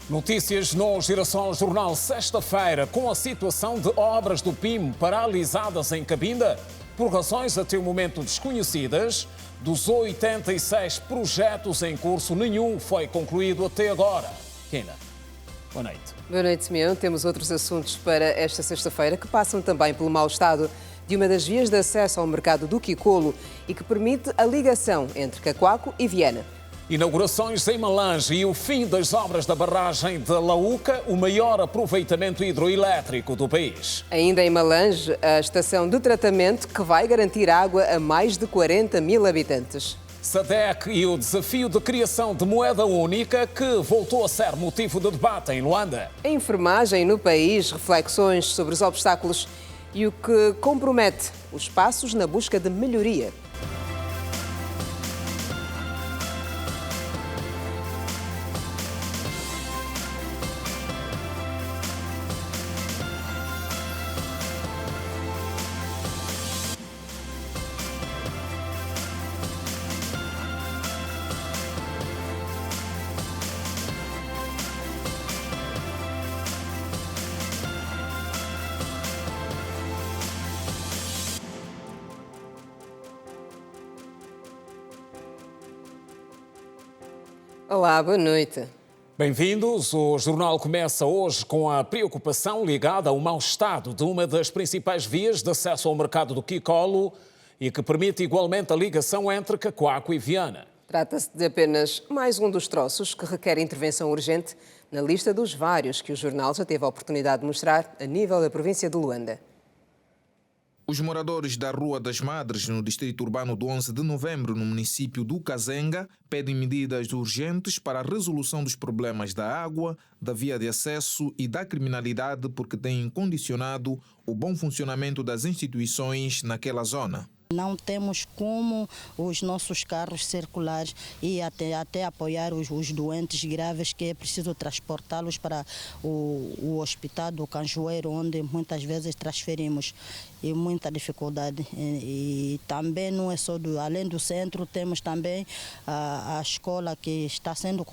Notícias no Girassol Jornal, sexta-feira, com a situação de obras do PIM paralisadas em Cabinda, por razões até o momento desconhecidas. Dos 86 projetos em curso, nenhum foi concluído até agora. Kina, boa noite. Boa noite, Simeão. Temos outros assuntos para esta sexta-feira que passam também pelo mau estado de uma das vias de acesso ao mercado do Quicolo e que permite a ligação entre Cacoaco e Viana. Inaugurações em Malange e o fim das obras da barragem de Lauca, o maior aproveitamento hidroelétrico do país. Ainda em Malange, a estação de tratamento que vai garantir água a mais de 40 mil habitantes. SADC e o desafio de criação de moeda única que voltou a ser motivo de debate em Luanda. A enfermagem no país, reflexões sobre os obstáculos e o que compromete os passos na busca de melhoria. Olá, boa noite. Bem-vindos. O jornal começa hoje com a preocupação ligada ao mau estado de uma das principais vias de acesso ao mercado do Quicolo e que permite igualmente a ligação entre Cacoaco e Viana. Trata-se de apenas mais um dos troços que requer intervenção urgente na lista dos vários que o jornal já teve a oportunidade de mostrar a nível da província de Luanda. Os moradores da Rua das Madres, no distrito urbano do 11 de novembro, no município do Kazenga, pedem medidas urgentes para a resolução dos problemas da água, da via de acesso e da criminalidade porque têm condicionado o bom funcionamento das instituições naquela zona. Não temos como os nossos carros circulares e até apoiar os doentes graves que é preciso transportá-los para o hospital do Canjoeiro, onde muitas vezes transferimos e muita dificuldade. E também não é só além do centro, temos também a escola que está sendo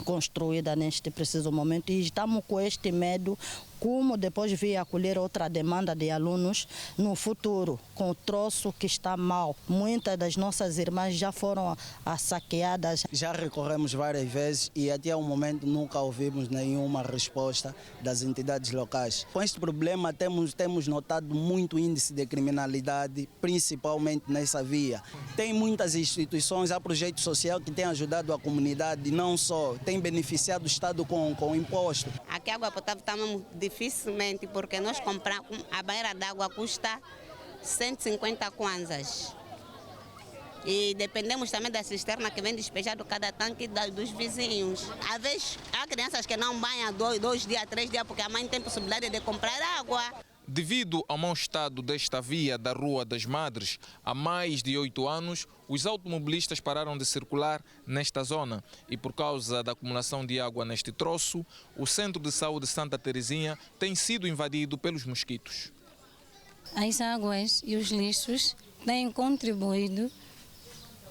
construída neste preciso momento e estamos com este medo como depois vir acolher outra demanda de alunos no futuro, com o troço que está mal. Muitas das nossas irmãs já foram saqueadas. Já recorremos várias vezes e até o momento nunca ouvimos nenhuma resposta das entidades locais. Com este problema temos notado muito índice de criminalidade, principalmente nessa via. Tem muitas instituições, há projeto social que tem ajudado a comunidade, não só, tem beneficiado o Estado com imposto. Aqui a água potável está mesmo dificilmente, porque nós compramos, a banheira d'água custa 150 kwanzas. E dependemos também da cisterna que vem despejado cada tanque dos vizinhos. Às vezes há crianças que não banham 2 dias, 3 dias, porque a mãe tem possibilidade de comprar água. Devido ao mau estado desta via da Rua das Madres, há mais de 8 anos, os automobilistas pararam de circular nesta zona e por causa da acumulação de água neste troço, o Centro de Saúde Santa Terezinha tem sido invadido pelos mosquitos. As águas e os lixos têm contribuído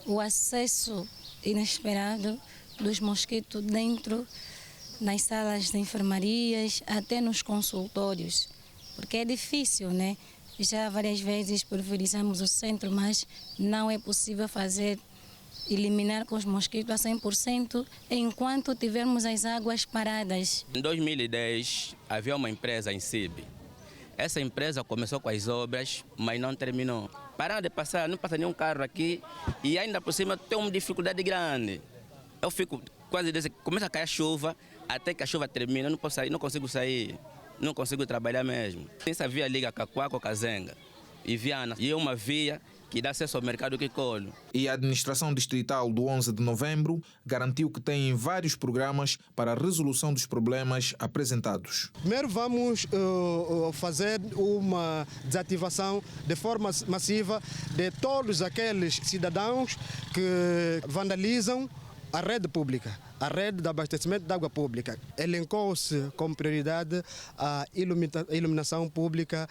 o acesso inesperado dos mosquitos dentro das salas de enfermarias, até nos consultórios. Porque é difícil, né? Já várias vezes pulverizamos o centro, mas não é possível eliminar com os mosquitos a 100% enquanto tivermos as águas paradas. Em 2010 havia uma empresa em Sibe. Essa empresa começou com as obras, mas não terminou. Pararam de passar, não passa nenhum carro aqui e ainda por cima tem uma dificuldade grande. Eu fico quase desde que começa a cair a chuva até que a chuva termina, eu não posso sair, não consigo sair. Não consigo trabalhar mesmo. Essa via liga Cacoaco, Kazenga e Viana e é uma via que dá acesso ao mercado Quicolo. E a administração distrital do 11 de novembro garantiu que tem vários programas para a resolução dos problemas apresentados. Primeiro vamos fazer uma desativação de forma massiva de todos aqueles cidadãos que vandalizam a rede pública. a rede de abastecimento de água pública. Elencou-se como prioridade a iluminação pública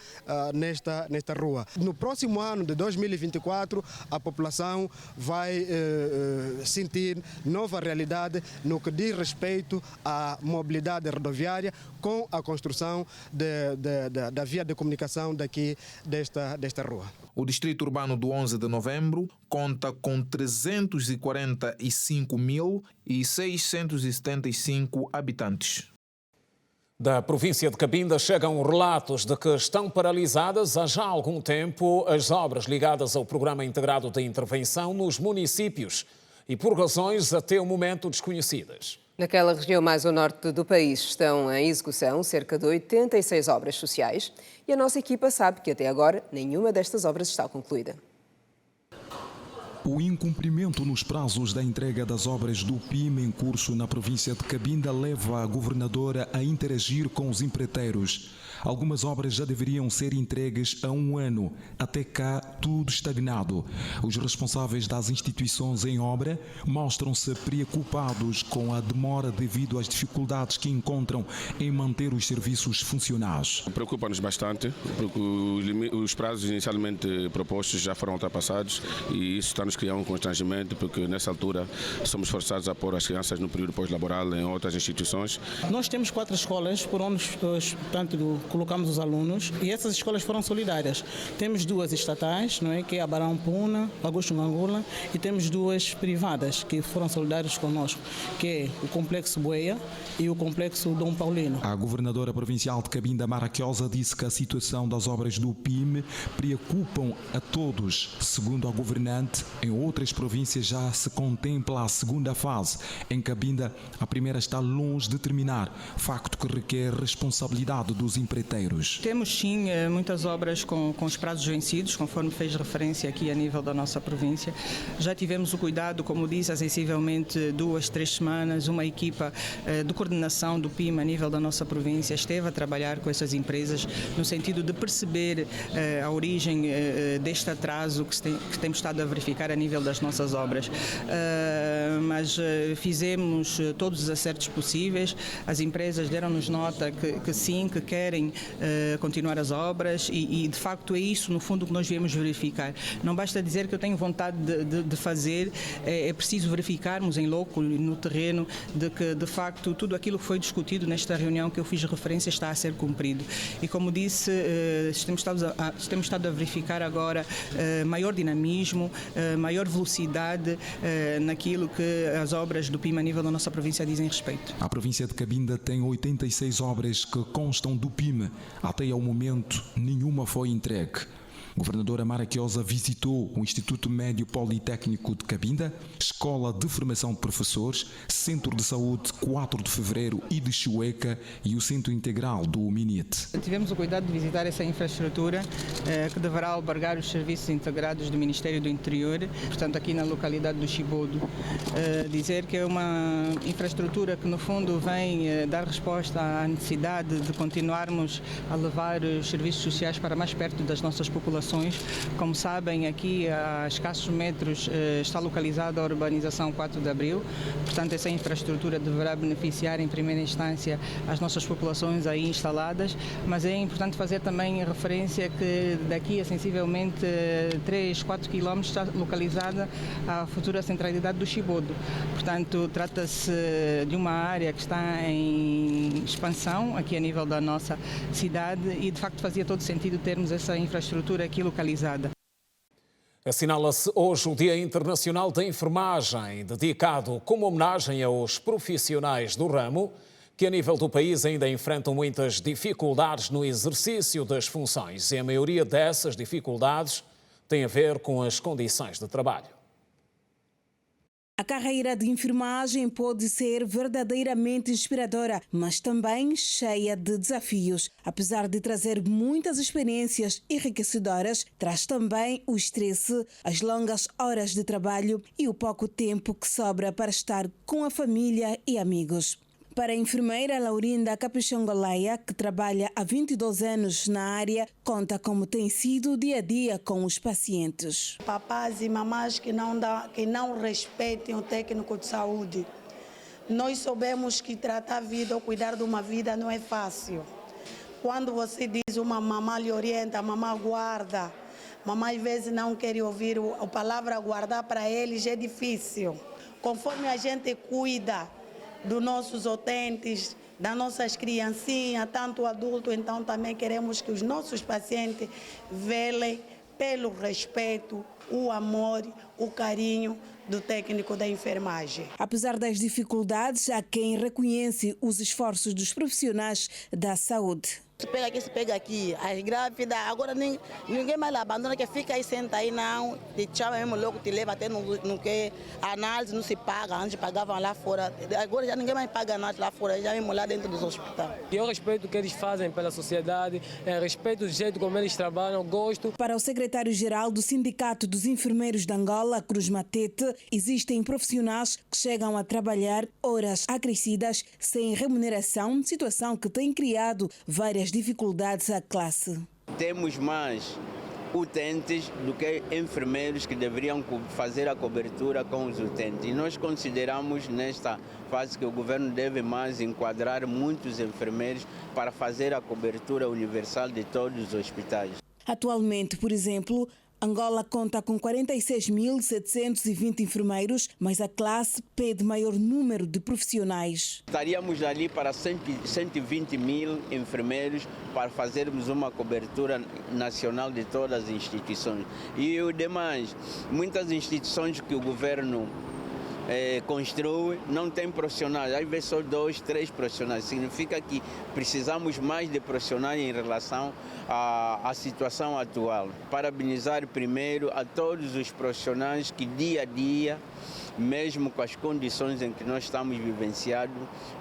nesta rua. No próximo ano de 2024, a população vai sentir nova realidade no que diz respeito à mobilidade rodoviária com a construção da via de comunicação daqui desta rua. O Distrito Urbano do 11 de Novembro conta com 345.675 habitantes. Da província de Cabinda chegam relatos de que estão paralisadas há já algum tempo as obras ligadas ao Programa Integrado de Intervenção nos municípios e por razões até o momento desconhecidas. Naquela região mais ao norte do país estão em execução cerca de 86 obras sociais e a nossa equipa sabe que até agora nenhuma destas obras está concluída. O incumprimento nos prazos da entrega das obras do PIM em curso na província de Cabinda leva a governadora a interagir com os empreiteiros. Algumas obras já deveriam ser entregues há um ano. Até cá, tudo estagnado. Os responsáveis das instituições em obra mostram-se preocupados com a demora devido às dificuldades que encontram em manter os serviços funcionais. Preocupa-nos bastante, porque os prazos inicialmente propostos já foram ultrapassados e isso está nos criando um constrangimento, porque nessa altura somos forçados a pôr as crianças no período pós-laboral em outras instituições. Nós temos 4 escolas por onde, portanto, colocamos os alunos e essas escolas foram solidárias. Temos 2 estatais, não é, que é a Barão Puna, Augusto Ngangula, e temos 2 privadas que foram solidárias conosco, que é o Complexo Boeia e o Complexo Dom Paulino. A governadora provincial de Cabinda, Maraquiosa, disse que a situação das obras do PIM preocupam a todos. Segundo a governante, em outras províncias já se contempla a segunda fase. Em Cabinda, a primeira está longe de terminar, facto que requer responsabilidade dos empreiteiros. Temos sim muitas obras com os prazos vencidos, conforme fez referência aqui a nível da nossa província. Já tivemos o cuidado, como disse, há sensivelmente 2, 3 semanas, uma equipa de coordenação do PIM a nível da nossa província esteve a trabalhar com essas empresas no sentido de perceber a origem deste atraso que temos estado a verificar a nível das nossas obras. Mas fizemos todos os acertos possíveis, as empresas deram-nos nota que sim, que querem continuar as obras e de facto é isso no fundo que nós viemos verificar. Não basta dizer que eu tenho vontade de fazer, é preciso verificarmos em loco, no terreno, de que de facto tudo aquilo que foi discutido nesta reunião que eu fiz referência está a ser cumprido. E como disse, temos estado a verificar agora maior dinamismo, maior velocidade naquilo que as obras do PIM a nível da nossa província dizem respeito. A província de Cabinda tem 86 obras que constam do PIM. Até ao momento, nenhuma foi entregue. Governadora Maraquiosa visitou o Instituto Médio Politécnico de Cabinda, Escola de Formação de Professores, Centro de Saúde 4 de Fevereiro e de Chueca e o Centro Integral do Minite. Tivemos o cuidado de visitar essa infraestrutura que deverá albergar os serviços integrados do Ministério do Interior, portanto aqui na localidade do Chibodo. Dizer que é uma infraestrutura que no fundo vem dar resposta à necessidade de continuarmos a levar os serviços sociais para mais perto das nossas populações. Como sabem, aqui a escassos metros está localizada a urbanização 4 de Abril, portanto essa infraestrutura deverá beneficiar em primeira instância as nossas populações aí instaladas, mas é importante fazer também referência que daqui a sensivelmente 3, 4 km está localizada a futura centralidade do Chibodo. Portanto, trata-se de uma área que está em expansão aqui a nível da nossa cidade e de facto fazia todo sentido termos essa infraestrutura aqui localizada. Assinala-se hoje o Dia Internacional da Enfermagem, dedicado como homenagem aos profissionais do ramo, que a nível do país ainda enfrentam muitas dificuldades no exercício das funções. E a maioria dessas dificuldades tem a ver com as condições de trabalho. A carreira de enfermagem pode ser verdadeiramente inspiradora, mas também cheia de desafios. Apesar de trazer muitas experiências enriquecedoras, traz também o estresse, as longas horas de trabalho e o pouco tempo que sobra para estar com a família e amigos. Para a enfermeira Laurinda Capichongolaia, que trabalha há 22 anos na área, conta como tem sido o dia a dia com os pacientes. Papás e mamás que não respeitem o técnico de saúde. Nós soubemos que tratar a vida ou cuidar de uma vida não é fácil. Quando você diz uma mamãe lhe orienta, a mamãe guarda. Mamãe às vezes não quer ouvir a palavra guardar, para eles é difícil. Conforme a gente cuida dos nossos utentes, das nossas criancinhas, tanto adulto, então também queremos que os nossos pacientes velem pelo respeito, o amor, o carinho do técnico da enfermagem. Apesar das dificuldades, há quem reconhece os esforços dos profissionais da saúde. Se pega aqui, as grávidas, agora ninguém mais abandona, que fica aí, senta aí, não, te chama mesmo logo, te leva até no que a análise não se paga, antes pagavam lá fora, agora já ninguém mais paga análise lá fora, já mesmo lá dentro dos hospitais. Eu respeito o que eles fazem pela sociedade, respeito o jeito como eles trabalham, gosto. Para o secretário-geral do Sindicato dos Enfermeiros de Angola, Cruz Matete, existem profissionais que chegam a trabalhar horas acrescidas sem remuneração, situação que tem criado várias dificuldades à classe. Temos mais utentes do que enfermeiros que deveriam fazer a cobertura com os utentes. E nós consideramos nesta fase que o governo deve mais enquadrar muitos enfermeiros para fazer a cobertura universal de todos os hospitais. Atualmente, por exemplo, Angola conta com 46.720 enfermeiros, mas a classe pede maior número de profissionais. Estaríamos ali para 120 mil enfermeiros para fazermos uma cobertura nacional de todas as instituições. E o demais, muitas instituições que o governo construi, não tem profissionais, às vezes só 2, 3 profissionais. Significa que precisamos mais de profissionais em relação à situação atual. Parabenizar primeiro a todos os profissionais que dia a dia, mesmo com as condições em que nós estamos vivenciando,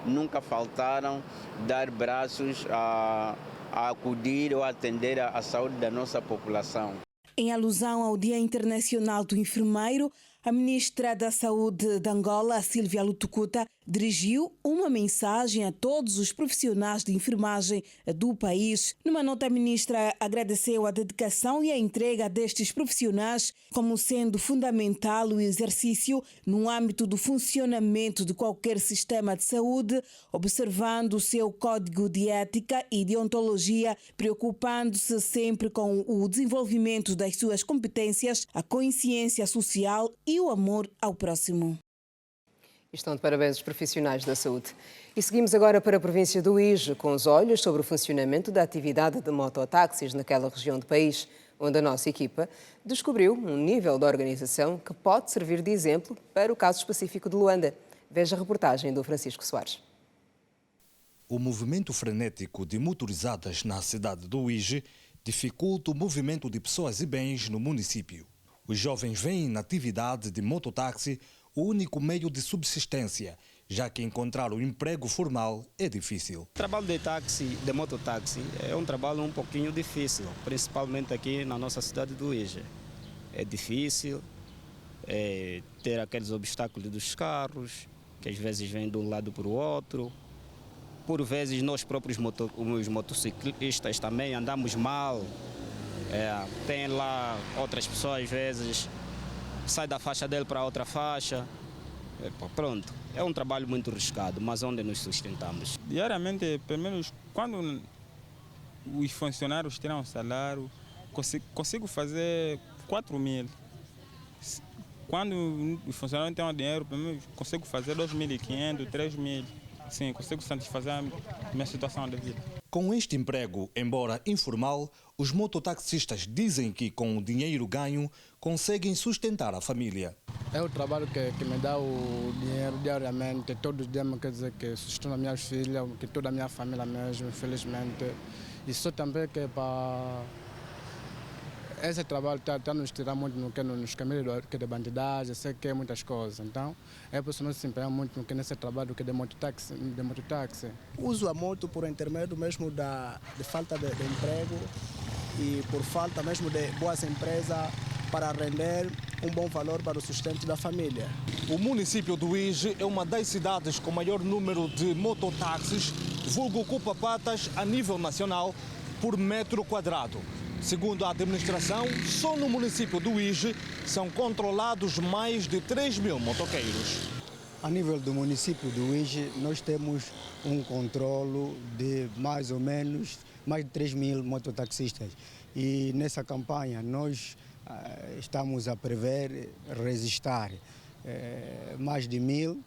nunca faltaram dar braços a acudir ou atender à saúde da nossa população. Em alusão ao Dia Internacional do Enfermeiro, a ministra da Saúde de Angola, Silvia Lutucuta, dirigiu uma mensagem a todos os profissionais de enfermagem do país. Numa nota, a ministra agradeceu a dedicação e a entrega destes profissionais, como sendo fundamental o exercício no âmbito do funcionamento de qualquer sistema de saúde, observando o seu código de ética e deontologia, preocupando-se sempre com o desenvolvimento das suas competências, a consciência social e o amor ao próximo. Estão de parabéns os profissionais da saúde. E seguimos agora para a província do Ije, com os olhos sobre o funcionamento da atividade de mototáxis naquela região do país, onde a nossa equipa descobriu um nível de organização que pode servir de exemplo para o caso específico de Luanda. Veja a reportagem do Francisco Soares. O movimento frenético de motorizadas na cidade do Ije dificulta o movimento de pessoas e bens no município. Os jovens veem na atividade de mototáxi o único meio de subsistência, já que encontrar um emprego formal é difícil. O trabalho de mototáxi é um trabalho um pouquinho difícil, principalmente aqui na nossa cidade do Ije. É difícil ter aqueles obstáculos dos carros, que às vezes vêm de um lado para o outro. Por vezes nós próprios os motociclistas também andamos mal. Tem lá outras pessoas, às vezes, sai da faixa dele para outra faixa. Pronto, é um trabalho muito arriscado, mas onde nos sustentamos. Diariamente, pelo menos quando os funcionários tiram salário, consigo fazer 4.000. Quando os funcionários não têm dinheiro, pelo menos consigo fazer 2.500, 3.000. Sim, consigo satisfazer a minha situação de vida. Com este emprego, embora informal, os mototaxistas dizem que com o dinheiro ganho conseguem sustentar a família. É o trabalho que me dá o dinheiro diariamente, todos os dias, quer dizer que sustento as minhas filhas, que toda a minha família mesmo, infelizmente. E só também que para esse trabalho está nos tirar muito nos caminhos de bandidagem, sei que é muitas coisas. Então, é por isso que nós se empenhamos muito nesse trabalho de mototáxi. Uso a moto por intermédio mesmo de falta de emprego e por falta mesmo de boas empresas para render um bom valor para o sustento da família. O município do Ije é uma das cidades com maior número de mototáxis, vulgo ocupa-patas a nível nacional, por metro quadrado. Segundo a administração, só no município do Ije são controlados mais de 3.000 motoqueiros. A nível do município do Uíge, nós temos um controlo de mais ou menos mais de 3.000 mototaxistas. E nessa campanha nós estamos a prever registrar mais de 1.000,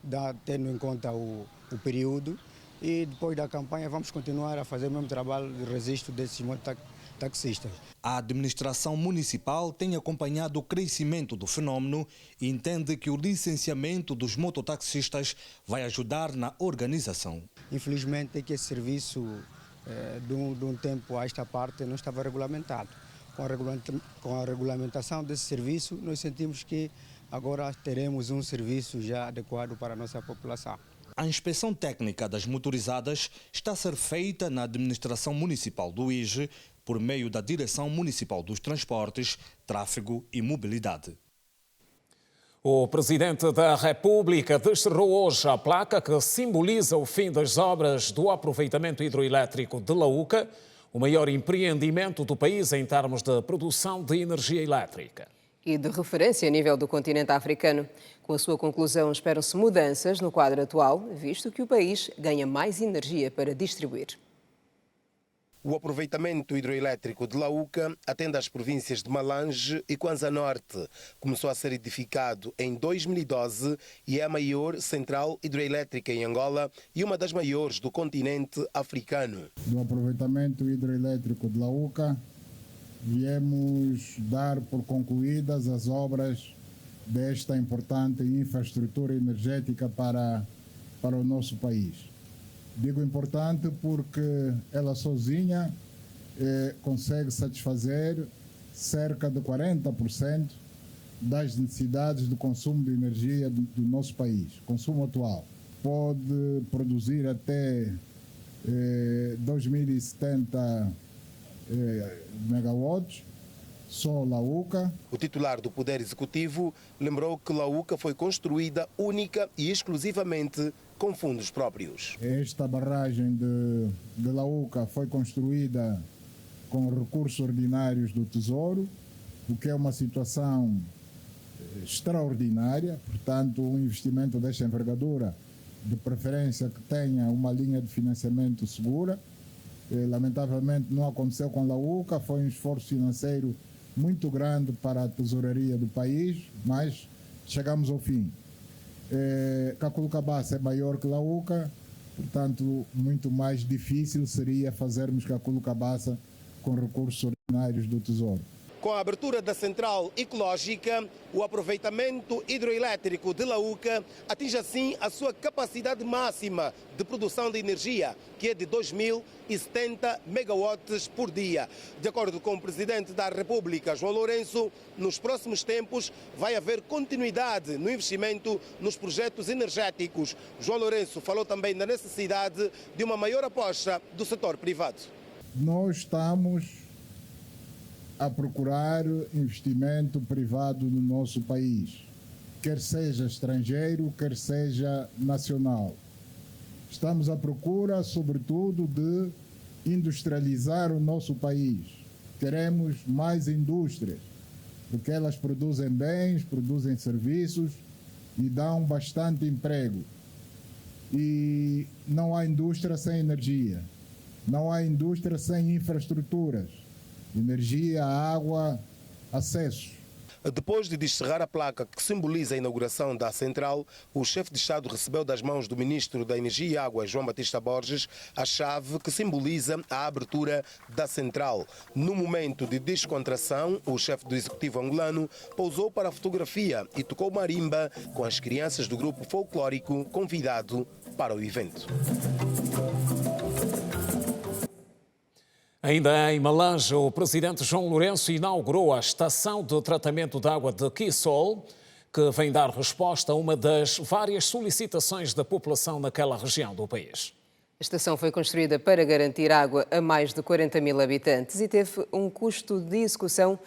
tendo em conta o período. E depois da campanha vamos continuar a fazer o mesmo trabalho de registro desses mototaxistas. A administração municipal tem acompanhado o crescimento do fenômeno e entende que o licenciamento dos mototaxistas vai ajudar na organização. Infelizmente, que esse serviço, de um tempo a esta parte, não estava regulamentado. Com a regulamentação desse serviço, nós sentimos que agora teremos um serviço já adequado para a nossa população. A inspeção técnica das motorizadas está a ser feita na administração municipal do Uíge por meio da Direção Municipal dos Transportes, Tráfego e Mobilidade. O Presidente da República desterrou hoje a placa que simboliza o fim das obras do aproveitamento hidroelétrico de Lauca, o maior empreendimento do país em termos de produção de energia elétrica. E de referência a nível do continente africano. Com a sua conclusão, esperam-se mudanças no quadro atual, visto que o país ganha mais energia para distribuir. O aproveitamento hidroelétrico de Lauca atende às províncias de Malange e Kwanza Norte. Começou a ser edificado em 2012 e é a maior central hidroelétrica em Angola e uma das maiores do continente africano. Do aproveitamento hidroelétrico de Lauca, viemos dar por concluídas as obras desta importante infraestrutura energética para o nosso país. Digo importante porque ela sozinha consegue satisfazer cerca de 40% das necessidades do consumo de energia do nosso país, consumo atual. Pode produzir até 2.070 megawatts, só Lauca. O titular do Poder Executivo lembrou que Lauca foi construída única e exclusivamente com fundos próprios. Esta barragem de Lauca foi construída com recursos ordinários do Tesouro, o que é uma situação extraordinária. Portanto, um investimento desta envergadura, de preferência que tenha uma linha de financiamento segura. Lamentavelmente não aconteceu com Lauca, foi um esforço financeiro muito grande para a tesouraria do país, mas chegamos ao fim. Caculucabaça é maior que Lauca, portanto muito mais difícil seria fazermos Caculucabaça com recursos ordinários do Tesouro. Com a abertura da central ecológica, o aproveitamento hidroelétrico de Lauca atinge assim a sua capacidade máxima de produção de energia, que é de 2.070 megawatts por dia. De acordo com o Presidente da República, João Lourenço, nos próximos tempos vai haver continuidade no investimento nos projetos energéticos. João Lourenço falou também da necessidade de uma maior aposta do setor privado. Nós estamos a procurar investimento privado no nosso país, quer seja estrangeiro, quer seja nacional. Estamos à procura, sobretudo, de industrializar o nosso país. Queremos mais indústrias, porque elas produzem bens, produzem serviços e dão bastante emprego. E não há indústria sem energia, não há indústria sem infraestruturas. Energia, água, acesso. Depois de desterrar a placa que simboliza a inauguração da central, o chefe de Estado recebeu das mãos do Ministro da Energia e Água, João Batista Borges, a chave que simboliza a abertura da central. No momento de descontração, o chefe do Executivo angolano pousou para a fotografia e tocou marimba com as crianças do grupo folclórico convidado para o evento. Ainda em Malange, o Presidente João Lourenço inaugurou a estação de tratamento de água de Quissol, que vem dar resposta a uma das várias solicitações da população naquela região do país. A estação foi construída para garantir água a mais de 40.000 habitantes e teve um custo de execução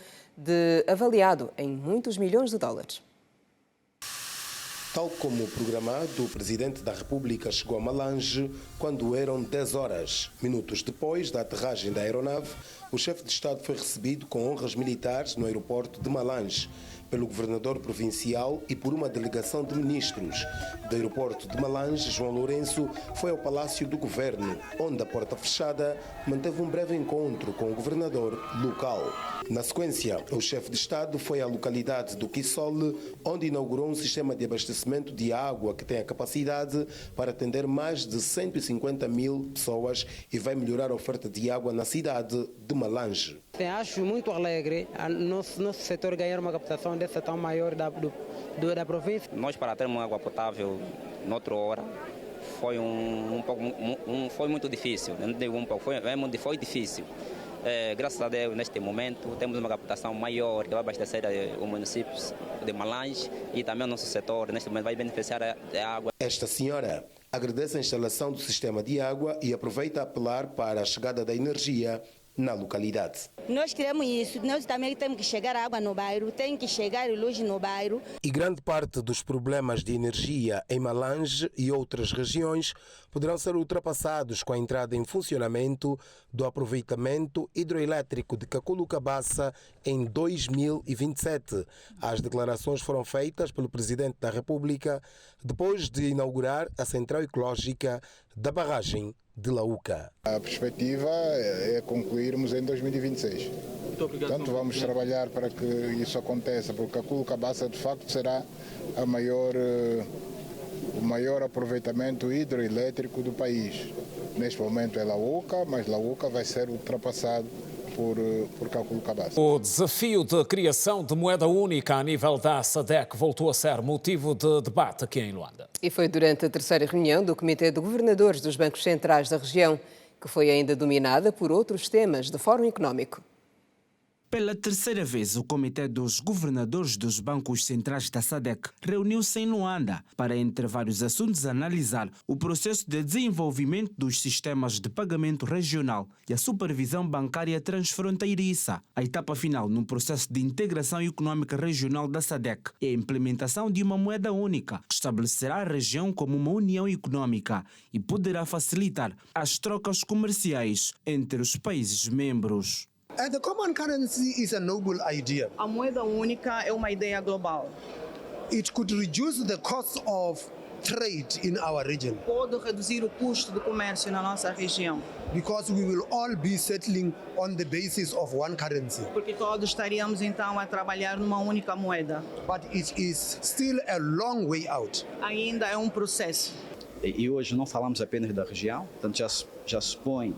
avaliado em muitos milhões de dólares. Tal como programado, o Presidente da República chegou a Malange quando eram 10 horas. Minutos depois da aterragem da aeronave, o chefe de Estado foi recebido com honras militares no aeroporto de Malange. pelo governador provincial e por uma delegação de ministros. Do aeroporto de Malange, João Lourenço foi ao Palácio do Governo, onde a porta fechada manteve um breve encontro com o governador local. Na sequência, o chefe de Estado foi à localidade do Quissole, onde inaugurou um sistema de abastecimento de água que tem a capacidade para atender mais de 150 mil pessoas e vai melhorar a oferta de água na cidade de Malange. Acho muito alegre nosso setor ganhar uma captação dessa tão maior da província. Nós, para termos água potável noutra hora, foi foi muito difícil. Não digo um pouco, foi difícil. Graças a Deus, neste momento, temos uma captação maior que vai abastecer o município de Malange e também o nosso setor, neste momento, vai beneficiar da água. Esta senhora agradece a instalação do sistema de água e aproveita a apelar para a chegada da energia na localidade. Nós queremos isso, nós também temos que chegar água no bairro, tem que chegar luz no bairro. E grande parte dos problemas de energia em Malange e outras regiões poderão ser ultrapassados com a entrada em funcionamento do aproveitamento hidroelétrico de Caculucabaça em 2027. As declarações foram feitas pelo Presidente da República depois de inaugurar a central ecológica da barragem de Lauca. A perspectiva é concluirmos em 2026. Portanto, vamos trabalhar para que isso aconteça, porque Caculucabaça de facto será o maior aproveitamento hidroelétrico do país. Neste momento é Lauca, mas Lauca vai ser ultrapassado por Caculucabaça. O desafio de criação de moeda única a nível da SADC voltou a ser motivo de debate aqui em Luanda. E foi durante a terceira reunião do Comitê de Governadores dos Bancos Centrais da região, que foi ainda dominada por outros temas de fórum económico. Pela terceira vez, o Comitê dos Governadores dos Bancos Centrais da SADC reuniu-se em Luanda para, entre vários assuntos, analisar o processo de desenvolvimento dos sistemas de pagamento regional e a supervisão bancária transfronteiriça. A etapa final no processo de integração econômica regional da SADC é a implementação de uma moeda única, que estabelecerá a região como uma união econômica e poderá facilitar as trocas comerciais entre os países membros. The common currency is a noble idea. A moeda única é uma ideia global. It could reduce the cost of trade in our region. Pode reduzir o custo do comércio na nossa região. Because we will all be settling on the basis of one currency. Porque todos estaríamos então a trabalhar numa única moeda. But it is still a long way out. Ainda é um processo. E hoje não falamos apenas da região, portanto já se põe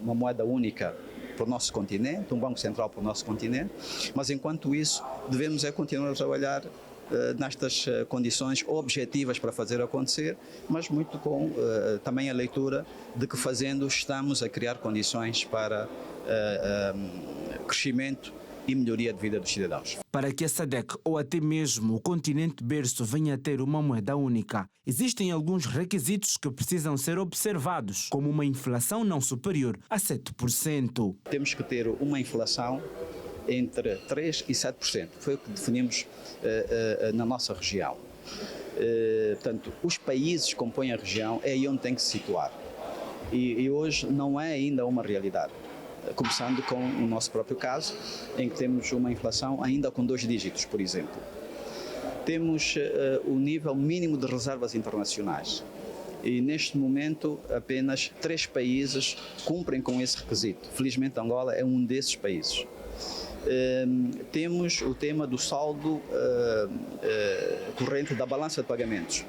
uma moeda única para o nosso continente, um banco central para o nosso continente, mas enquanto isso devemos continuar a trabalhar nestas condições objetivas para fazer acontecer, mas muito com também a leitura de que fazendo estamos a criar condições para crescimento e melhoria de vida dos cidadãos. Para que a SADC ou até mesmo o continente berço venha a ter uma moeda única, existem alguns requisitos que precisam ser observados, como uma inflação não superior a 7%. Temos que ter uma inflação entre 3% e 7%. Foi o que definimos na nossa região. Portanto, os países que compõem a região é aí onde tem que se situar. E hoje não é ainda uma realidade. Começando com o nosso próprio caso, em que temos uma inflação ainda com 2 dígitos, por exemplo. Temos o nível mínimo de reservas internacionais e, neste momento, apenas 3 países cumprem com esse requisito. Felizmente, Angola é um desses países. Temos o tema do saldo corrente da balança de pagamentos.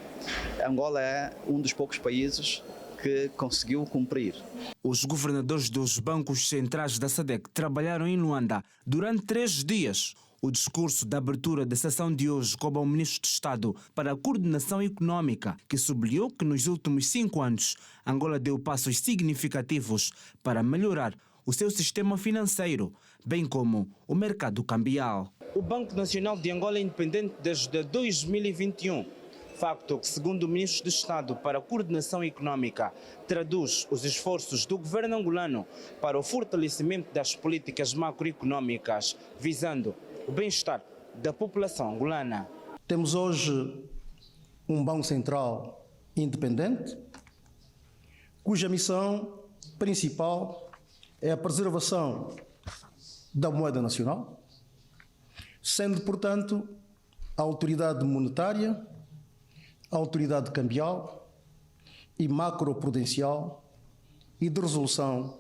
Angola é um dos poucos países que conseguiu cumprir. Os governadores dos bancos centrais da SADC trabalharam em Luanda durante 3 dias. O discurso da abertura da sessão de hoje coube ao Ministro de Estado para a Coordenação Econômica, que sublinhou que nos últimos 5 anos Angola deu passos significativos para melhorar o seu sistema financeiro, bem como o mercado cambial. O Banco Nacional de Angola é independente desde 2021. Facto que, segundo o Ministro de Estado para a Coordenação Econômica, traduz os esforços do governo angolano para o fortalecimento das políticas macroeconômicas, visando o bem-estar da população angolana. Temos hoje um Banco Central independente, cuja missão principal é a preservação da moeda nacional, sendo, portanto, a autoridade monetária, a autoridade cambial e macroprudencial e de resolução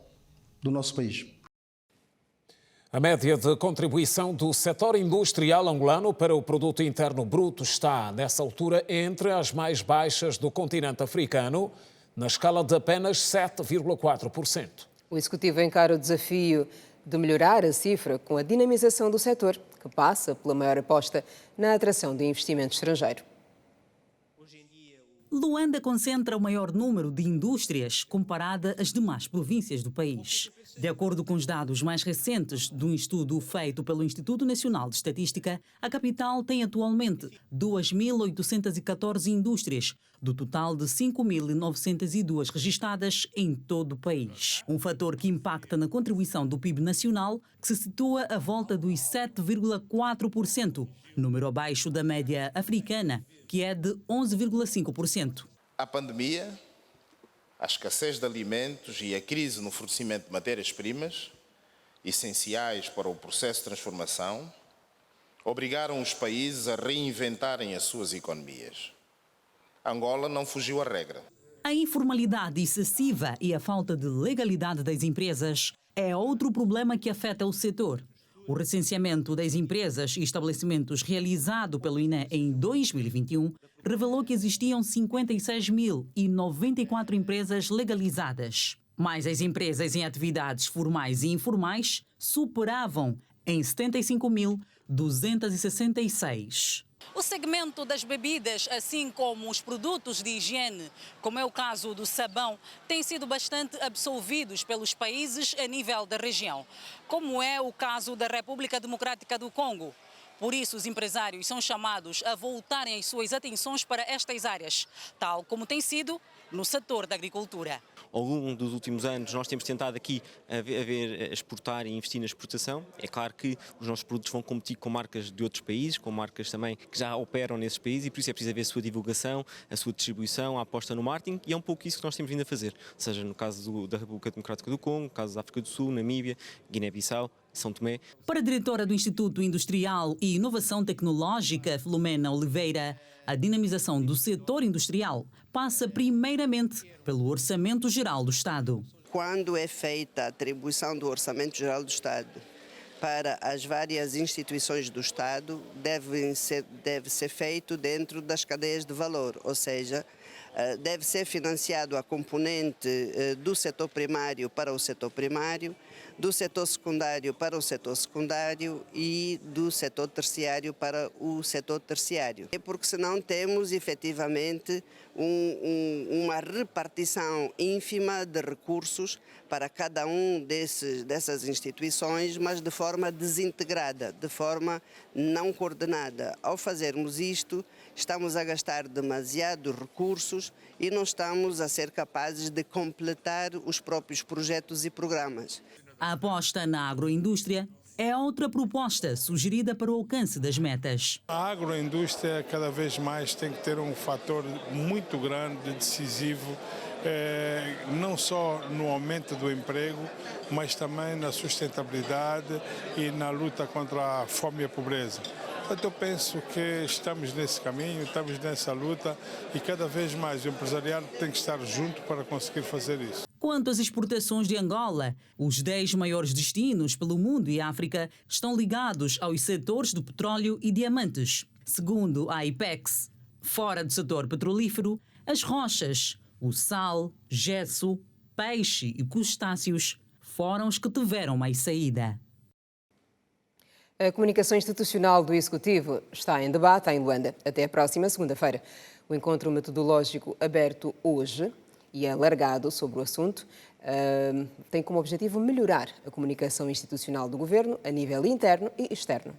do nosso país. A média de contribuição do setor industrial angolano para o produto interno bruto está, nessa altura, entre as mais baixas do continente africano, na escala de apenas 7,4%. O Executivo encara o desafio de melhorar a cifra com a dinamização do setor, que passa pela maior aposta na atração de investimento estrangeiro. Luanda concentra o maior número de indústrias comparada às demais províncias do país. De acordo com os dados mais recentes de um estudo feito pelo Instituto Nacional de Estatística, a capital tem atualmente 2.814 indústrias, do total de 5.902 registadas em todo o país. Um fator que impacta na contribuição do PIB nacional, que se situa à volta dos 7,4%, número abaixo da média africana, que é de 11,5%. A pandemia, a escassez de alimentos e a crise no fornecimento de matérias-primas, essenciais para o processo de transformação, obrigaram os países a reinventarem as suas economias. Angola não fugiu à regra. A informalidade excessiva e a falta de legalidade das empresas é outro problema que afeta o setor. O recenseamento das empresas e estabelecimentos realizado pelo INE em 2021 revelou que existiam 56.094 empresas legalizadas. Mas as empresas em atividades formais e informais superavam em 75.266. O segmento das bebidas, assim como os produtos de higiene, como é o caso do sabão, têm sido bastante absorvidos pelos países a nível da região, como é o caso da República Democrática do Congo. Por isso, os empresários são chamados a voltarem as suas atenções para estas áreas, tal como tem sido no setor da agricultura. Ao longo dos últimos anos, nós temos tentado aqui a exportar e investir na exportação. É claro que os nossos produtos vão competir com marcas de outros países, com marcas também que já operam nesses países, e por isso é preciso haver a sua divulgação, a sua distribuição, a aposta no marketing, e é um pouco isso que nós temos vindo a fazer, seja no caso da República Democrática do Congo, no caso da África do Sul, Namíbia, Guiné-Bissau, São Tomé. Para a diretora do Instituto Industrial e Inovação Tecnológica, Filomena Oliveira, a dinamização do setor industrial passa primeiramente pelo Orçamento Geral do Estado. Quando é feita a atribuição do Orçamento Geral do Estado para as várias instituições do Estado, deve ser feito dentro das cadeias de valor, ou seja, deve ser financiado a componente do setor primário para o setor primário, do setor secundário para o setor secundário e do setor terciário para o setor terciário. É porque senão temos efetivamente uma repartição ínfima de recursos para cada um dessas instituições, mas de forma desintegrada, de forma não coordenada. Ao fazermos isto, estamos a gastar demasiados recursos e não estamos a ser capazes de completar os próprios projetos e programas. A aposta na agroindústria é outra proposta sugerida para o alcance das metas. A agroindústria cada vez mais tem que ter um fator muito grande, decisivo, não só no aumento do emprego, mas também na sustentabilidade e na luta contra a fome e a pobreza. Eu penso que estamos nesse caminho, estamos nessa luta e cada vez mais o empresariado tem que estar junto para conseguir fazer isso. Quanto às exportações de Angola, os 10 maiores destinos pelo mundo e África estão ligados aos setores do petróleo e diamantes. Segundo a IPEX, fora do setor petrolífero, as rochas, o sal, gesso, peixe e crustáceos foram os que tiveram mais saída. A comunicação institucional do Executivo está em debate em Luanda até a próxima segunda-feira. O encontro metodológico aberto hoje e alargado sobre o assunto tem como objetivo melhorar a comunicação institucional do Governo a nível interno e externo.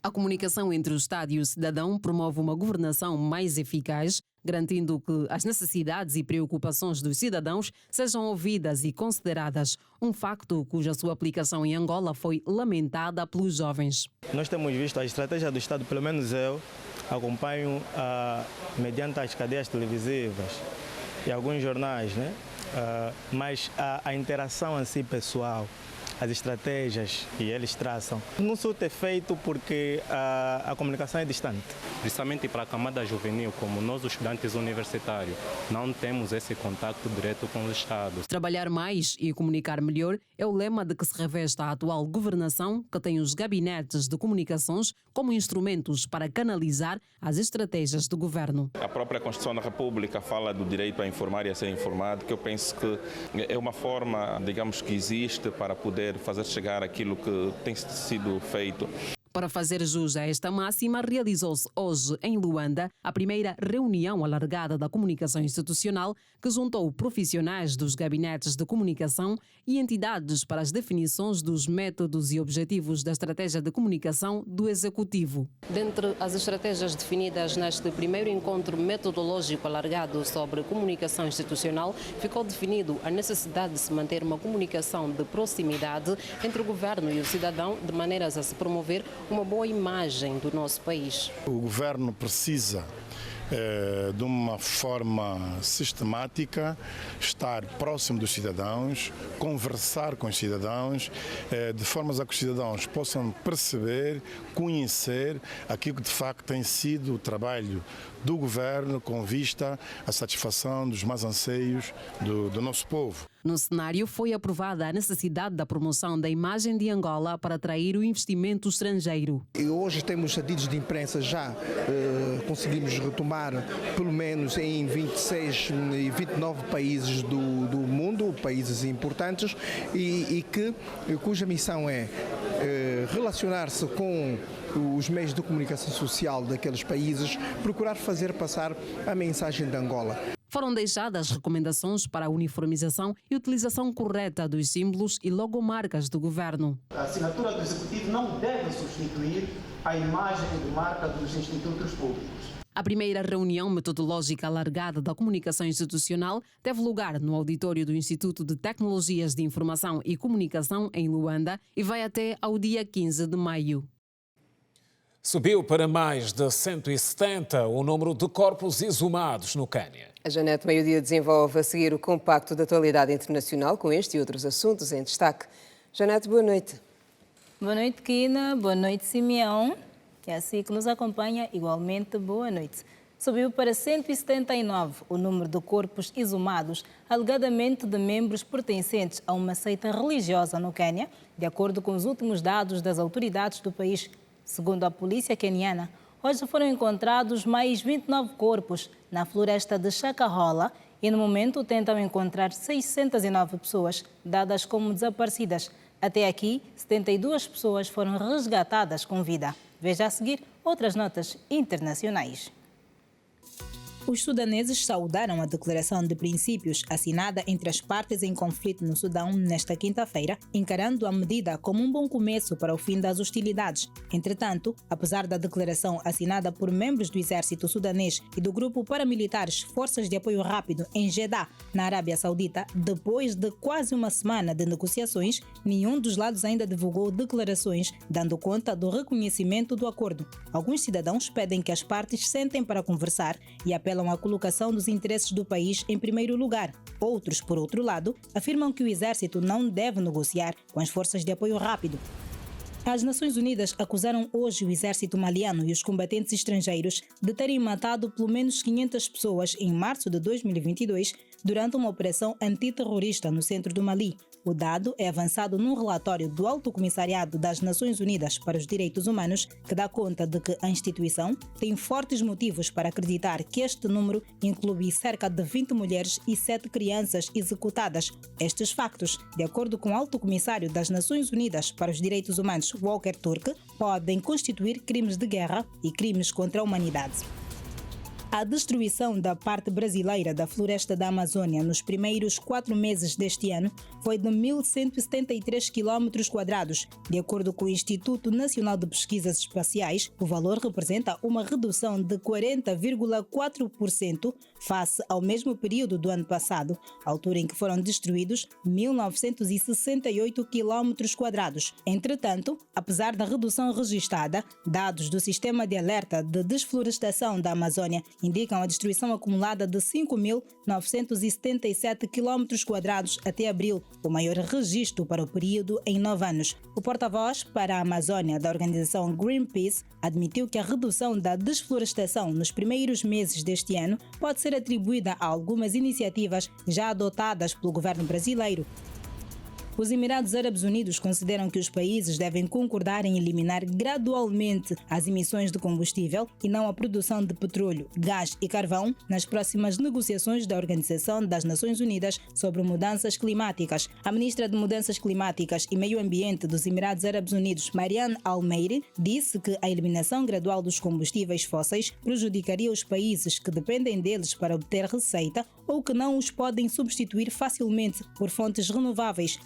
A comunicação entre o Estado e o cidadão promove uma governação mais eficaz, garantindo que as necessidades e preocupações dos cidadãos sejam ouvidas e consideradas, um facto cuja sua aplicação em Angola foi lamentada pelos jovens. Nós temos visto a estratégia do Estado, pelo menos eu acompanho mediante as cadeias televisivas e alguns jornais, né? Mas a interação assim pessoal, as estratégias que eles traçam. Não surte efeito porque a comunicação é distante. Principalmente para a camada juvenil, como nós, os estudantes universitários, não temos esse contato direto com o Estado. Trabalhar mais e comunicar melhor é o lema de que se reveste a atual governação, que tem os gabinetes de comunicações como instrumentos para canalizar as estratégias do governo. A própria Constituição da República fala do direito a informar e a ser informado, que eu penso que é uma forma, digamos, que existe para poder fazer chegar aquilo que tem sido feito. Para fazer jus a esta máxima, realizou-se hoje em Luanda a primeira reunião alargada da comunicação institucional, que juntou profissionais dos gabinetes de comunicação e entidades para as definições dos métodos e objetivos da estratégia de comunicação do Executivo. Dentre as estratégias definidas neste primeiro encontro metodológico alargado sobre comunicação institucional, ficou definido a necessidade de se manter uma comunicação de proximidade entre o governo e o cidadão, de maneiras a se promover uma boa imagem do nosso país. O governo precisa de uma forma sistemática, estar próximo dos cidadãos, conversar com os cidadãos, de formas a que os cidadãos possam perceber, conhecer aquilo que de facto tem sido o trabalho do governo com vista à satisfação dos mais anseios do nosso povo. No cenário, foi aprovada a necessidade da promoção da imagem de Angola para atrair o investimento estrangeiro. E hoje temos cedidos de imprensa, já conseguimos retomar pelo menos em 26 e 29 países do mundo, países importantes, e cuja missão é relacionar-se com os meios de comunicação social daqueles países, procurar fazer passar a mensagem de Angola. Foram deixadas recomendações para a uniformização e utilização correta dos símbolos e logomarcas do governo. A assinatura do Executivo não deve substituir a imagem de marca dos institutos públicos. A primeira reunião metodológica alargada da comunicação institucional teve lugar no auditório do Instituto de Tecnologias de Informação e Comunicação, em Luanda, e vai até ao dia 15 de maio. Subiu para mais de 170 o número de corpos exumados no Quênia. A Janete Meio-Dia desenvolve a seguir o compacto da atualidade internacional com este e outros assuntos em destaque. Janete, boa noite. Boa noite, Kina. Boa noite, Simeão. E assim que nos acompanha, igualmente, boa noite. Subiu para 179 o número de corpos exumados, alegadamente de membros pertencentes a uma seita religiosa no Quênia, de acordo com os últimos dados das autoridades do país. Segundo a polícia queniana, hoje foram encontrados mais 29 corpos na floresta de Shakahola e, no momento, tentam encontrar 609 pessoas dadas como desaparecidas. Até aqui, 72 pessoas foram resgatadas com vida. Veja a seguir outras notas internacionais. Os sudaneses saudaram a declaração de princípios assinada entre as partes em conflito no Sudão nesta quinta-feira, encarando a medida como um bom começo para o fim das hostilidades. Entretanto, apesar da declaração assinada por membros do exército sudanês e do grupo paramilitares Forças de Apoio Rápido em Jeddah, na Arábia Saudita, depois de quase uma semana de negociações, nenhum dos lados ainda divulgou declarações dando conta do reconhecimento do acordo. Alguns cidadãos pedem que as partes sentem para conversar e apelam à colocação dos interesses do país em primeiro lugar. Outros, por outro lado, afirmam que o exército não deve negociar com as forças de apoio rápido. As Nações Unidas acusaram hoje o exército maliano e os combatentes estrangeiros de terem matado pelo menos 500 pessoas em março de 2022 durante uma operação antiterrorista no centro do Mali. O dado é avançado num relatório do Alto Comissariado das Nações Unidas para os Direitos Humanos, que dá conta de que a instituição tem fortes motivos para acreditar que este número inclui cerca de 20 mulheres e 7 crianças executadas. Estes factos, de acordo com o Alto Comissário das Nações Unidas para os Direitos Humanos, Volker Turk, podem constituir crimes de guerra e crimes contra a humanidade. A destruição da parte brasileira da floresta da Amazônia nos primeiros 4 meses deste ano foi de 1.173 km². De acordo com o Instituto Nacional de Pesquisas Espaciais, o valor representa uma redução de 40,4% face ao mesmo período do ano passado, altura em que foram destruídos 1.968 km². Entretanto, apesar da redução registada, dados do Sistema de Alerta de Desflorestação da Amazônia indicam a destruição acumulada de 5.977 km² até abril, o maior registro para o período em 9 anos. O porta-voz para a Amazônia da organização Greenpeace admitiu que a redução da desflorestação nos primeiros meses deste ano pode ser atribuída a algumas iniciativas já adotadas pelo governo brasileiro. Os Emirados Árabes Unidos consideram que os países devem concordar em eliminar gradualmente as emissões de combustível e não a produção de petróleo, gás e carvão nas próximas negociações da Organização das Nações Unidas sobre Mudanças Climáticas. A ministra de Mudanças Climáticas e Meio Ambiente dos Emirados Árabes Unidos, Marianne Al-Meiri, disse que a eliminação gradual dos combustíveis fósseis prejudicaria os países que dependem deles para obter receita ou que não os podem substituir facilmente por fontes renováveis.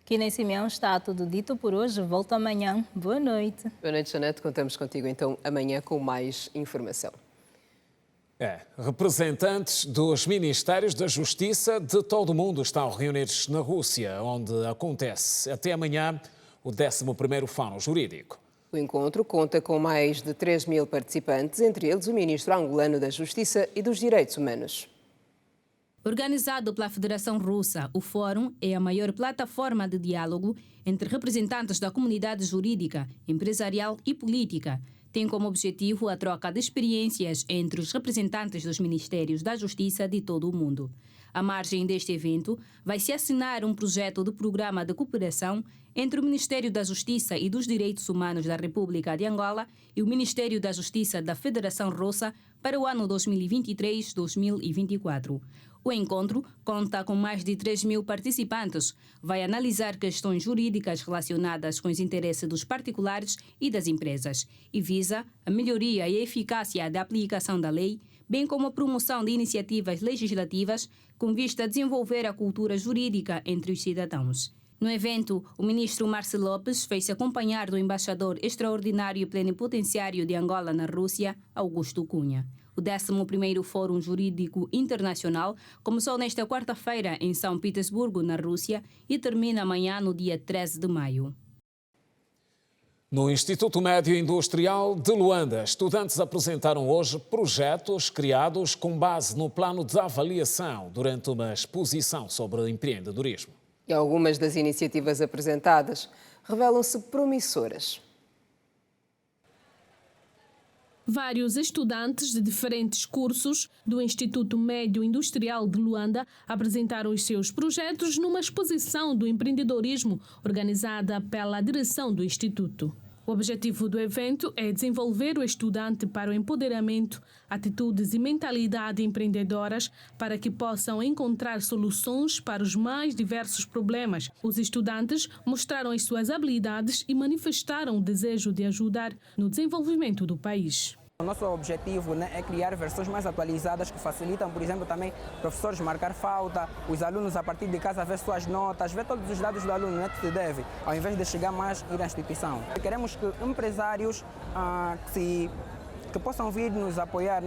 Aqui Simeão, está tudo dito por hoje. Volto amanhã. Boa noite. Boa noite, Janete. Contamos contigo então amanhã com mais informação. Representantes dos Ministérios da Justiça de todo o mundo estão reunidos na Rússia, onde acontece até amanhã o 11º Fórum Jurídico. O encontro conta com mais de 3.000 participantes, entre eles o ministro angolano da Justiça e dos Direitos Humanos. Organizado pela Federação Russa, o Fórum é a maior plataforma de diálogo entre representantes da comunidade jurídica, empresarial e política. Tem como objetivo a troca de experiências entre os representantes dos Ministérios da Justiça de todo o mundo. À margem deste evento, vai-se assinar um projeto de programa de cooperação entre o Ministério da Justiça e dos Direitos Humanos da República de Angola e o Ministério da Justiça da Federação Russa para o ano 2023-2024. O encontro conta com mais de 3.000 participantes. Vai analisar questões jurídicas relacionadas com os interesses dos particulares e das empresas e visa a melhoria e a eficácia da aplicação da lei, bem como a promoção de iniciativas legislativas com vista a desenvolver a cultura jurídica entre os cidadãos. No evento, o ministro Márcio Lopes fez-se acompanhar do embaixador extraordinário plenipotenciário de Angola na Rússia, Augusto Cunha. O 11º Fórum Jurídico Internacional começou nesta quarta-feira em São Petersburgo, na Rússia, e termina amanhã, no dia 13 de maio. No Instituto Médio Industrial de Luanda, estudantes apresentaram hoje projetos criados com base no plano de avaliação durante uma exposição sobre empreendedorismo. E algumas das iniciativas apresentadas revelam-se promissoras. Vários estudantes de diferentes cursos do Instituto Médio Industrial de Luanda apresentaram os seus projetos numa exposição do empreendedorismo organizada pela direção do Instituto. O objetivo do evento é desenvolver o estudante para o empoderamento, atitudes e mentalidade empreendedoras para que possam encontrar soluções para os mais diversos problemas. Os estudantes mostraram as suas habilidades e manifestaram o desejo de ajudar no desenvolvimento do país. O nosso objetivo é criar versões mais atualizadas que facilitam, por exemplo, também professores marcar falta, os alunos a partir de casa ver suas notas, ver todos os dados do aluno que se deve, ao invés de chegar mais ir à instituição. Queremos que empresários que possam vir nos apoiar.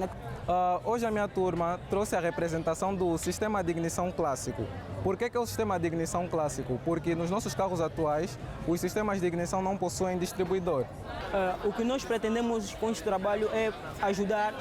Hoje a minha turma trouxe a representação do sistema de ignição clássico. Por que é o sistema de ignição clássico? Porque nos nossos carros atuais, os sistemas de ignição não possuem distribuidor. O que nós pretendemos com este trabalho é ajudar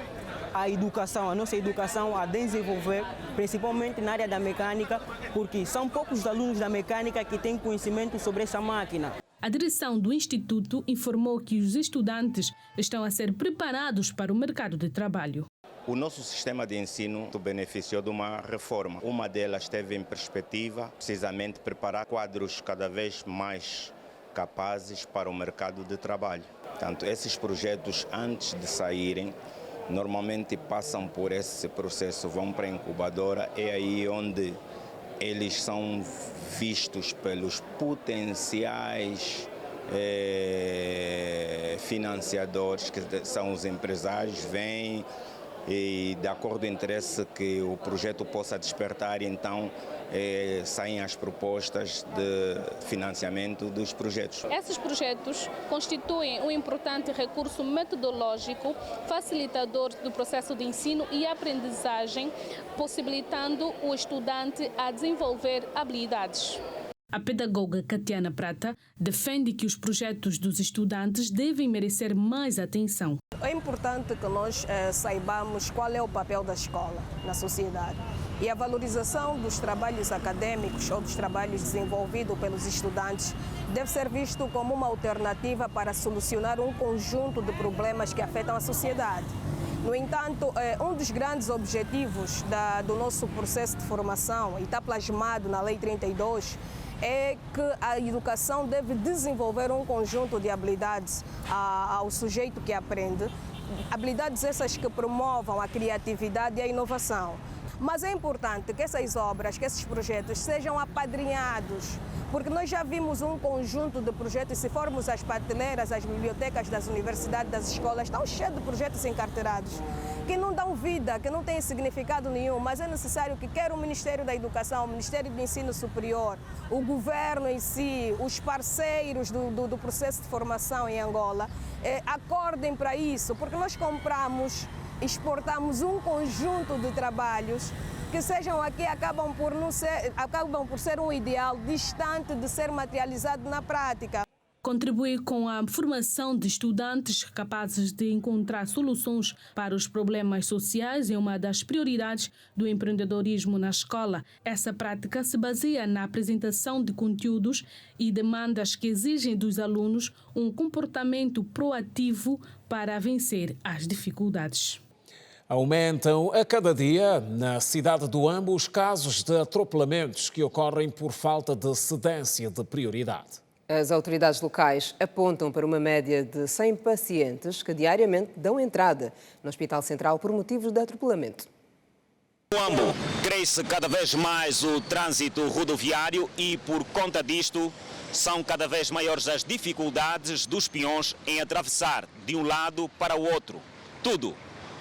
a educação, a nossa educação a desenvolver, principalmente na área da mecânica, porque são poucos os alunos da mecânica que têm conhecimento sobre essa máquina. A direção do Instituto informou que os estudantes estão a ser preparados para o mercado de trabalho. O nosso sistema de ensino beneficiou de uma reforma. Uma delas teve em perspectiva, precisamente, preparar quadros cada vez mais capazes para o mercado de trabalho. Portanto, esses projetos, antes de saírem, normalmente passam por esse processo, vão para a incubadora, é aí onde eles são vistos pelos potenciais financiadores, que são os empresários, vêm e de acordo com o interesse que o projeto possa despertar, então saem as propostas de financiamento dos projetos. Esses projetos constituem um importante recurso metodológico, facilitador do processo de ensino e aprendizagem, possibilitando o estudante a desenvolver habilidades. A pedagoga Catiana Prata defende que os projetos dos estudantes devem merecer mais atenção. é importante que nós saibamos qual é o papel da escola na sociedade. E a valorização dos trabalhos acadêmicos ou dos trabalhos desenvolvidos pelos estudantes deve ser visto como uma alternativa para solucionar um conjunto de problemas que afetam a sociedade. No entanto, um dos grandes objetivos do nosso processo de formação, e está plasmado na Lei 32, é que a educação deve desenvolver um conjunto de habilidades ao sujeito que aprende, habilidades essas que promovam a criatividade e a inovação. Mas é importante que essas obras, que esses projetos sejam apadrinhados, porque nós já vimos um conjunto de projetos, se formos às prateleiras, às bibliotecas das universidades, das escolas, estão cheios de projetos encarteirados, que não dão vida, que não têm significado nenhum, mas é necessário que quer o Ministério da Educação, o Ministério do Ensino Superior, o governo em si, os parceiros do processo de formação em Angola, acordem para isso, porque nós exportamos um conjunto de trabalhos que sejam aqui acabam por ser um ideal distante de ser materializado na prática. Contribuir com a formação de estudantes capazes de encontrar soluções para os problemas sociais é uma das prioridades do empreendedorismo na escola. Essa prática se baseia na apresentação de conteúdos e demandas que exigem dos alunos um comportamento proativo para vencer as dificuldades. Aumentam a cada dia na cidade do Ambo os casos de atropelamentos que ocorrem por falta de cedência de prioridade. As autoridades locais apontam para uma média de 100 pacientes que diariamente dão entrada no Hospital Central por motivos de atropelamento. No Ambo, cresce cada vez mais o trânsito rodoviário e, por conta disto, são cada vez maiores as dificuldades dos peões em atravessar de um lado para o outro. Tudo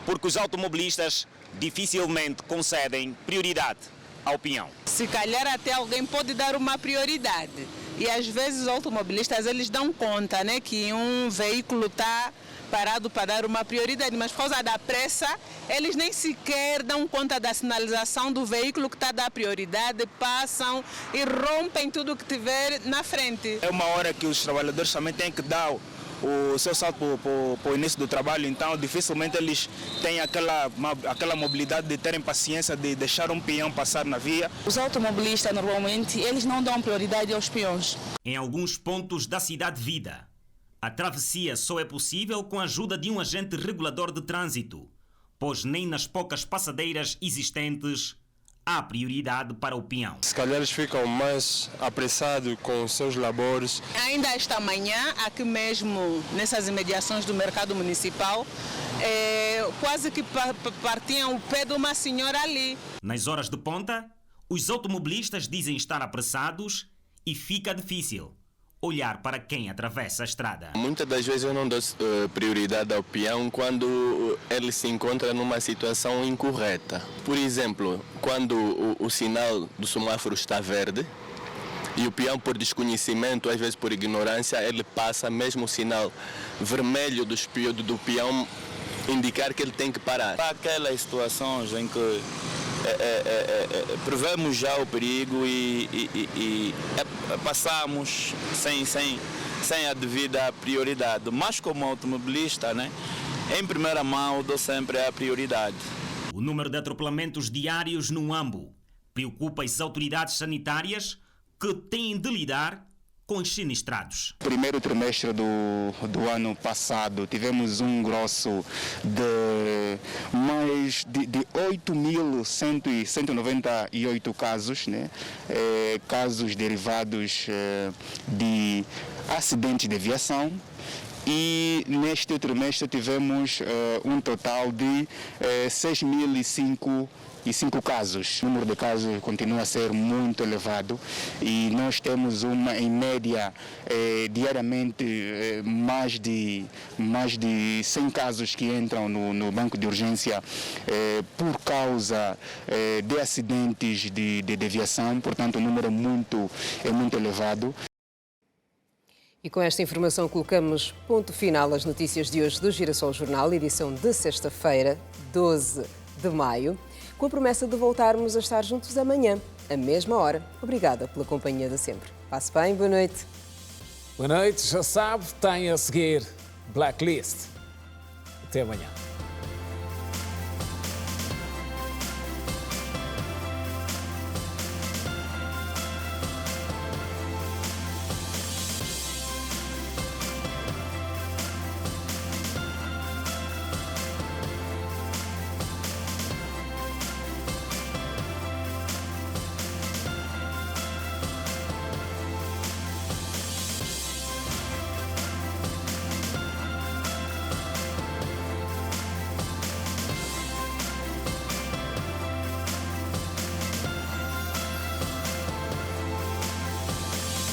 porque os automobilistas dificilmente concedem prioridade ao peão. Se calhar até alguém pode dar uma prioridade. E às vezes os automobilistas eles dão conta, né, que um veículo está parado para dar uma prioridade, mas por causa da pressa, eles nem sequer dão conta da sinalização do veículo que está a dar prioridade, passam e rompem tudo que tiver na frente. É uma hora que os trabalhadores também têm que dar o seu salto para o início do trabalho, então dificilmente eles têm aquela mobilidade de terem paciência de deixar um peão passar na via. Os automobilistas normalmente eles não dão prioridade aos peões. Em alguns pontos da cidade Vida, a travessia só é possível com a ajuda de um agente regulador de trânsito, pois nem nas poucas passadeiras existentes há prioridade para o peão. Se calhar eles ficam mais apressados com os seus labores. Ainda esta manhã, aqui mesmo, nessas imediações do mercado municipal, quase que partiam o pé de uma senhora ali. Nas horas de ponta, os automobilistas dizem estar apressados e fica difícil olhar para quem atravessa a estrada. Muitas das vezes eu não dou prioridade ao peão quando ele se encontra numa situação incorreta. Por exemplo, quando o sinal do semáforo está verde e o peão, por desconhecimento, às vezes por ignorância, ele passa mesmo o sinal vermelho do peão indicar que ele tem que parar. Há aquelas situações em que prevemos já o perigo e passamos sem a devida prioridade. Mas como automobilista, né, em primeira mão dou sempre a prioridade. O número de atropelamentos diários no Ambo preocupa as autoridades sanitárias que têm de lidar com os sinistrados. Primeiro trimestre do ano passado tivemos um grosso de mais de 8.198 casos, né? Casos derivados de acidentes de aviação. E neste trimestre tivemos um total de 6.005 casos. O número de casos continua a ser muito elevado e nós temos em média, diariamente, mais de 100 casos que entram no banco de urgência por causa de acidentes de aviação, portanto o número é muito elevado. E com esta informação colocamos ponto final às notícias de hoje do Girassol Jornal, edição de sexta-feira, 12 de maio, com a promessa de voltarmos a estar juntos amanhã, à mesma hora. Obrigada pela companhia de sempre. Passe bem, boa noite. Boa noite, já sabe, tem a seguir Blacklist. Até amanhã.